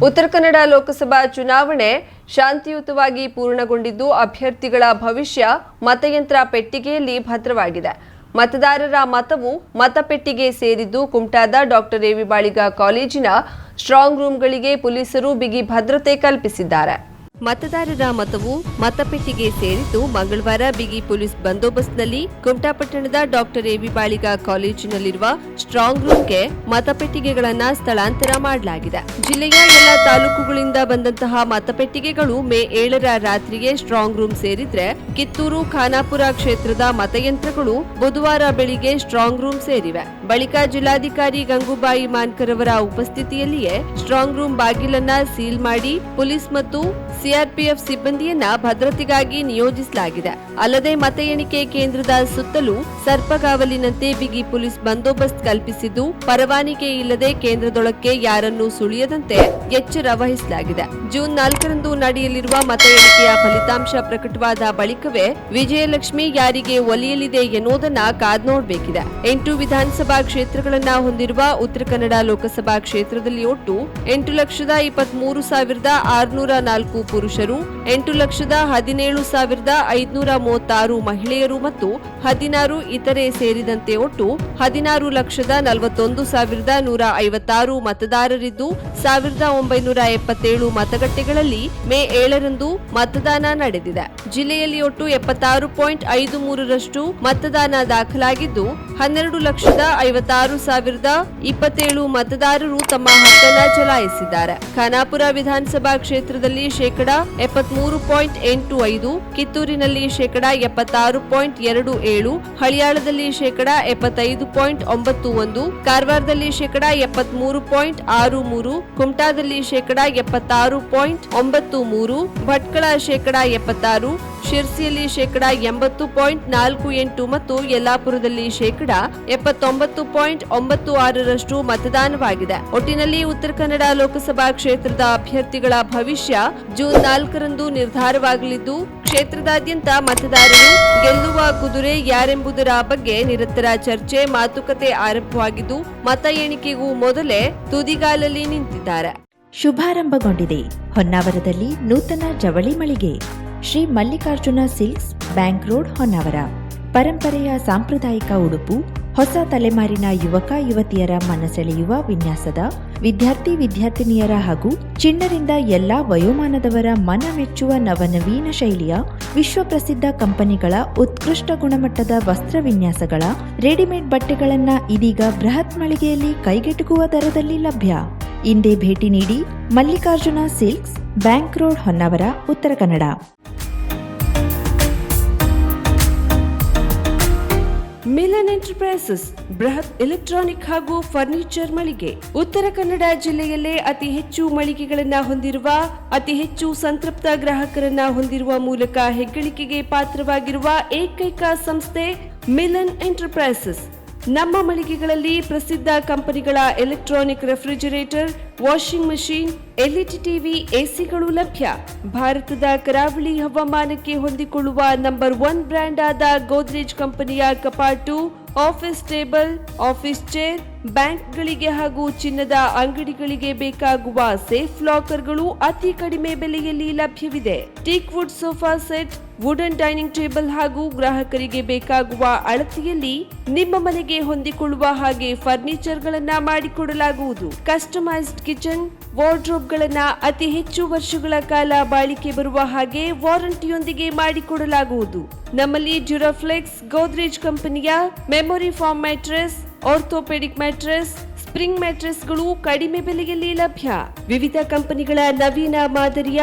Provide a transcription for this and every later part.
ಉತ್ತರ ಕನ್ನಡ ಲೋಕಸಭಾ ಚುನಾವಣೆ ಶಾಂತಿಯುತವಾಗಿ ಪೂರ್ಣಗೊಂಡಿದ್ದು ಅಭ್ಯರ್ಥಿಗಳ ಭವಿಷ್ಯ ಮತಯಂತ್ರ ಪೆಟ್ಟಿಗೆಯಲ್ಲಿ ಭದ್ರವಾಗಿದೆ. ಮತದಾರರ ಮತವು ಮತಪೆಟ್ಟಿಗೆ ಸೇರಿದ್ದು ಕುಮಟಾದ ಡಾಕ್ಟರ್ ಎ ವಿ ಬಾಳಿಗ ಕಾಲೇಜಿನ ಸ್ಟ್ರಾಂಗ್ ರೂಂಗಳಿಗೆ ಪೊಲೀಸರು ಬಿಗಿ ಭದ್ರತೆ ಕಲ್ಪಿಸಿದ್ದಾರೆ. ಮತದಾರರ ಮತವು ಮತಪೆಟ್ಟಿಗೆ ಸೇರಿದ್ದು ಮಂಗಳವಾರ ಬಿಗಿ ಪೊಲೀಸ್ ಬಂದೋಬಸ್ತ್ನಲ್ಲಿ ಕುಮಟಾ ಪಟ್ಟಣದ ಡಾಕ್ಟರ್ ಎ ವಿ ಬಾಳಿಗ ಕಾಲೇಜಿನಲ್ಲಿರುವ ಸ್ಟ್ರಾಂಗ್ ರೂಂಗೆ ಮತಪೆಟ್ಟಿಗೆಗಳನ್ನು ಸ್ಥಳಾಂತರ ಮಾಡಲಾಗಿದೆ. ಜಿಲ್ಲೆಯ ಎಲ್ಲ ತಾಲೂಕುಗಳಿಂದ ಬಂದಂತಹ ಮತಪೆಟ್ಟಿಗೆಗಳು ಮೇ 7ರ ರಾತ್ರಿಗೆ ಸ್ಟ್ರಾಂಗ್ ರೂಂ ಸೇರಿದ್ರೆ ಕಿತ್ತೂರು ಖಾನಾಪುರ ಕ್ಷೇತ್ರದ ಮತಯಂತ್ರಗಳು ಬುಧವಾರ ಬೆಳಿಗ್ಗೆ ಸ್ಟ್ರಾಂಗ್ ರೂಂ ಸೇರಿವೆ. ಬಳಿಕ ಜಿಲ್ಲಾಧಿಕಾರಿ ಗಂಗೂಬಾಯಿ ಮಾನ್ಕರ್ ಅವರ ಉಪಸ್ಥಿತಿಯಲ್ಲಿಯೇ ಸ್ಟ್ರಾಂಗ್ ರೂಂ ಬಾಗಿಲನ್ನ ಸೀಲ್ ಮಾಡಿ ಪೊಲೀಸ್ ಮತ್ತು ಸಿಆರ್ಪಿಎಫ್ ಸಿಬ್ಬಂದಿಯನ್ನ ಭದ್ರತೆಗಾಗಿ ನಿಯೋಜಿಸಲಾಗಿದೆ. ಅಲ್ಲದೆ ಮತ ಎಣಿಕೆ ಕೇಂದ್ರದ ಸುತ್ತಲೂ ಸರ್ಪಗಾವಲಿನಂತೆ ಬಿಗಿ ಪೊಲೀಸ್ ಬಂದೋಬಸ್ತ್ ಕಲ್ಪಿಸಿದ್ದು ಪರವಾನಗಿ ಇಲ್ಲದೆ ಕೇಂದ್ರದೊಳಕ್ಕೆ ಯಾರನ್ನೂ ಸುಳಿಯದಂತೆ ಎಚ್ಚರ ವಹಿಸಲಾಗಿದೆ. ಜೂನ್ 4ರಂದು ನಡೆಯಲಿರುವ ಮತ ಎಣಿಕೆಯ ಫಲಿತಾಂಶ ಪ್ರಕಟವಾದ ಬಳಿಕವೇ ವಿಜಯಲಕ್ಷ್ಮಿ ಯಾರಿಗೆ ಒಲಿಯಲಿದೆ ಎನ್ನುವುದನ್ನ ಕಾದ್ ನೋಡಬೇಕಿದೆ. 8 ವಿಧಾನಸಭಾ ಕ್ಷೇತ್ರಗಳನ್ನ ಹೊಂದಿರುವ ಉತ್ತರ ಕನ್ನಡ ಲೋಕಸಭಾ ಕ್ಷೇತ್ರದಲ್ಲಿ ಒಟ್ಟು 8,23,604 ಪುರುಷರು, 8,17,536 ಮಹಿಳೆಯರು ಮತ್ತು 16 ಇತರೆ ಸೇರಿದಂತೆ ಒಟ್ಟು 16,41,156 ಮತದಾರರಿದ್ದು 1,977 ಮತಗಟ್ಟೆಗಳಲ್ಲಿ ಮೇ 7ರಂದು ಮತದಾನ ನಡೆದಿದೆ. ಜಿಲ್ಲೆಯಲ್ಲಿ ಒಟ್ಟು 76.53% ಮತದಾನ ದಾಖಲಾಗಿದ್ದು 12,56,027 ಮತದಾರರು ತಮ್ಮ ಹಕ್ಕನ್ನು ಚಲಾಯಿಸಿದ್ದಾರೆ. ಖಾನಾಪುರ ವಿಧಾನಸಭಾ ಕ್ಷೇತ್ರದಲ್ಲಿ 73.85%, ಕಿತ್ತೂರಿನಲ್ಲಿ 76.27%, ಹಳಿಯಾಳದಲ್ಲಿ 75.91%, ಕಾರವಾರದಲ್ಲಿ 73.63%, ಕುಮಟಾದಲ್ಲಿ 76.93%, ಭಟ್ಕಳ 76%, ಶಿರ್ಸಿಯಲ್ಲಿ 80.48% ಮತ್ತು ಯಲ್ಲಾಪುರದಲ್ಲಿ 79.96% ಮತದಾನವಾಗಿದೆ. ಒಟ್ಟಿನಲ್ಲಿ ಉತ್ತರ ಕನ್ನಡ ಲೋಕಸಭಾ ಕ್ಷೇತ್ರದ ಅಭ್ಯರ್ಥಿಗಳ ಭವಿಷ್ಯ ಜೂನ್ 4ರಂದು ನಿರ್ಧಾರವಾಗಲಿದ್ದು ಕ್ಷೇತ್ರದಾದ್ಯಂತ ಮತದಾರರು ಗೆಲ್ಲುವ ಕುದುರೆ ಯಾರೆಂಬುದರ ಬಗ್ಗೆ ನಿರಂತರ ಚರ್ಚೆ ಮಾತುಕತೆ ಆರಂಭವಾಗಿದ್ದು ಮತ ಎಣಿಕೆಗೂ ಮೊದಲೇ ತುದಿಗಾಲಲ್ಲಿ ನಿಂತಿದ್ದಾರೆ. ಶುಭಾರಂಭಗೊಂಡಿದೆ ಹೊನ್ನಾವರದಲ್ಲಿ ನೂತನ ಜವಳಿ ಮಳಿಗೆ Shri Mallikarjuna silks, bank road, Honnavar. ಪರಂಪರೆಯ ಸಾಂಪ್ರದಾಯಿಕ ಉಡುಪು, ಹೊಸ ತಲೆಮಾರಿನ ಯುವಕ ಯುವತಿಯರ ಮನಸೆಳೆಯುವ ವಿನ್ಯಾಸದ, ವಿದ್ಯಾರ್ಥಿನಿಯರ ಹಾಗೂ ಚಿಣ್ಣರಿಂದ ಎಲ್ಲಾ ವಯೋಮಾನದವರ ಮನ ಮೆಚ್ಚುವ ನವನವೀನ ಶೈಲಿಯ ವಿಶ್ವಪ್ರಸಿದ್ಧ ಕಂಪನಿಗಳ ಉತ್ಕೃಷ್ಟ ಗುಣಮಟ್ಟದ ವಸ್ತ್ರ ವಿನ್ಯಾಸಗಳ ರೆಡಿಮೇಡ್ ಬಟ್ಟೆಗಳನ್ನು ಇದೀಗ ಬೃಹತ್ ಮಳಿಗೆಯಲ್ಲಿ ಕೈಗೆಟುಕುವ ದರದಲ್ಲಿ ಲಭ್ಯ. ಇಂದೇ ಭೇಟಿ ನೀಡಿ Mallikarjuna silks, bank road, Honnavar, Uttara Kannada. Milan enterprises ಬೃಹತ್ ಎಲೆಕ್ಟ್ರಾನಿಕ್ ಹಾಗೂ ಫರ್ನಿಚರ್ ಮಳಿಗೆ. ಉತ್ತರ ಕನ್ನಡ ಜಿಲ್ಲೆಯಲ್ಲೇ ಅತಿ ಹೆಚ್ಚು ಮಳಿಗೆಗಳನ್ನು ಹೊಂದಿರುವ, ಅತಿ ಹೆಚ್ಚು ಸಂತೃಪ್ತ ಗ್ರಾಹಕರನ್ನ ಹೊಂದಿರುವ ಮೂಲಕ ಹೆಗ್ಗಳಿಕೆಗೆ ಪಾತ್ರವಾಗಿರುವ ಏಕೈಕ ಸಂಸ್ಥೆ ಮಿಲನ್ ಎಂಟರ್ಪ್ರೈಸಸ್. ನಮ್ಮ ಮಳಿಗೆಗಳಲ್ಲಿ ಪ್ರಸಿದ್ಧ ಕಂಪನಿಗಳ electronic refrigerator, washing machine, LED TV, ಎಸಿಗಳು ಲಭ್ಯ. ಭಾರತದ ಕರಾವಳಿ ಹವಾಮಾನಕ್ಕೆ ಹೊಂದಿಕೊಳ್ಳುವ ನಂಬರ್ 1 ಬ್ರ್ಯಾಂಡ್ ಆದ ಗೋದ್ರೇಜ್ ಕಂಪನಿಯ ಕಪಾಟು, ಆಫೀಸ್ ಟೇಬಲ್, ಆಫೀಸ್ ಚೇರ್, ಬ್ಯಾಂಕ್ಗಳಿಗೆ ಹಾಗೂ ಚಿನ್ನದ ಅಂಗಡಿಗಳಿಗೆ ಬೇಕಾಗುವ ಸೇಫ್ ಲಾಕರ್ಗಳು ಅತಿ ಕಡಿಮೆ ಬೆಲೆಯಲ್ಲಿ ಲಭ್ಯವಿದೆ. Teak wood sofa set, wooden dining table ಹಾಗೂ ಗ್ರಾಹಕರಿಗೆ ಬೇಕಾಗುವ ಅಳತೆಯಲ್ಲಿ ನಿಮ್ಮ ಮನೆಗೆ ಹೊಂದಿಕೊಳ್ಳುವ ಹಾಗೆ ಫರ್ನಿಚರ್ಗಳನ್ನ ಮಾಡಿಕೊಡಲಾಗುವುದು. ಕಸ್ಟಮೈಸ್ಡ್ ಕಿಚನ್, ವಾರ್ಡ್ರೋಬ್ಗಳನ್ನ ಅತಿ ಹೆಚ್ಚು ವರ್ಷಗಳ ಕಾಲ ಬಾಳಿಕೆ ಬರುವ ಹಾಗೆ ವಾರಂಟಿಯೊಂದಿಗೆ ಮಾಡಿಕೊಡಲಾಗುವುದು. ನಮ್ಮಲ್ಲಿ ಡ್ಯೂರಾಫ್ಲೆಕ್ಸ್, ಗೋದ್ರೇಜ್ ಕಂಪನಿಯ memory foam mattress, orthopaedic mattress, spring ಮ್ಯಾಟ್ರೆಸ್ಗಳು ಕಡಿಮೆ ಬೆಲೆಯಲ್ಲಿ ಲಭ್ಯ. ವಿವಿಧ ಕಂಪನಿಗಳ ನವೀನ ಮಾದರಿಯ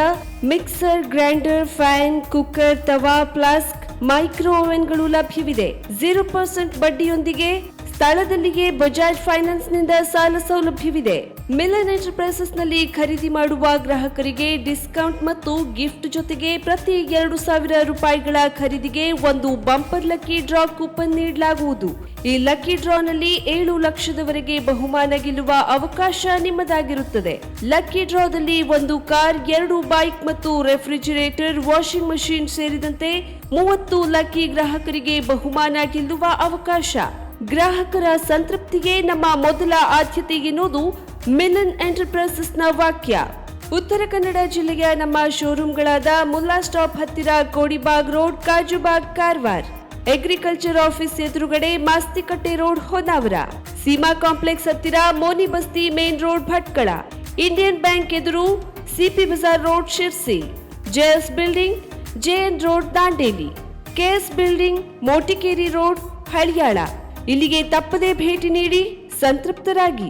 mixer, grinder, fan, cooker, tawa, flask, micro ಓವೆನ್ಗಳು ಲಭ್ಯವಿದೆ. 0% ಬಡ್ಡಿಯೊಂದಿಗೆ ಸ್ಥಳದಲ್ಲಿಯೇ ಬಜಾಜ್ ಫೈನಾನ್ಸ್ ನಿಂದ ಸಾಲ ಸೌಲಭ್ಯವಿದೆ. ಮಿಲನ್ ಎಂಟರ್ಪ್ರೈಸಸ್ ನಲ್ಲಿ ಖರೀದಿ ಮಾಡುವ ಗ್ರಾಹಕರಿಗೆ ಡಿಸ್ಕೌಂಟ್ ಮತ್ತು ಗಿಫ್ಟ್ ಜೊತೆಗೆ ಪ್ರತಿ 2,000 ರೂಪಾಯಿಗಳ ಖರೀದಿಗೆ ಒಂದು ಬಂಪರ್ ಲಕ್ಕಿ ಡ್ರಾ ಕೂಪನ್ ನೀಡಲಾಗುವುದು. ಈ ಲಕ್ಕಿ ಡ್ರಾನಲ್ಲಿ 7 ಲಕ್ಷದವರೆಗೆ ಬಹುಮಾನ ಗೆಲ್ಲುವ ಅವಕಾಶ ನಿಮ್ಮದಾಗಿರುತ್ತದೆ. ಲಕ್ಕಿ ಡ್ರಾದಲ್ಲಿ 1 ಕಾರ್, 2 ಬೈಕ್ ಮತ್ತು ರೆಫ್ರಿಜರೇಟರ್, ವಾಷಿಂಗ್ ಮಷೀನ್ ಸೇರಿದಂತೆ 30 ಲಕ್ಕಿ ಗ್ರಾಹಕರಿಗೆ ಬಹುಮಾನ ಗೆಲ್ಲುವ ಅವಕಾಶ. ಗ್ರಾಹಕರ ಸಂತೃಪ್ತಿಗೆ ನಮ್ಮ ಮೊದಲ ಆದ್ಯತೆ ಎನ್ನುವುದು ಮಿಲನ್ ಎಂಟರ್ಪ್ರೈಸಸ್ನ ವಾಕ್ಯ. ಉತ್ತರ ಕನ್ನಡ ಜಿಲ್ಲೆಯ ನಮ್ಮ ಶೋರೂಮ್ಗಳಾದ ಮುಲ್ಲಾ ಸ್ಟಾಪ್ ಹತ್ತಿರ Kodibag road, Kajubag, Karwar, agriculture office ಎದುರುಗಡೆ ಮಾಸ್ತಿಕಟ್ಟೆ ರೋಡ್, ಹೊನ್ನಾವರ, ಸೀಮಾ ಕಾಂಪ್ಲೆಕ್ಸ್ ಹತ್ತಿರ Moni Basti main road, Bhatkal, Indian bank ಎದುರು CP Bazar road, Sirsi, JS building, JN road, Dandeli, KS building, Motikeri road, Haliyal. ಇಲ್ಲಿಗೆ ತಪ್ಪದೇ ಭೇಟಿ ನೀಡಿ ಸಂತೃಪ್ತರಾಗಿ.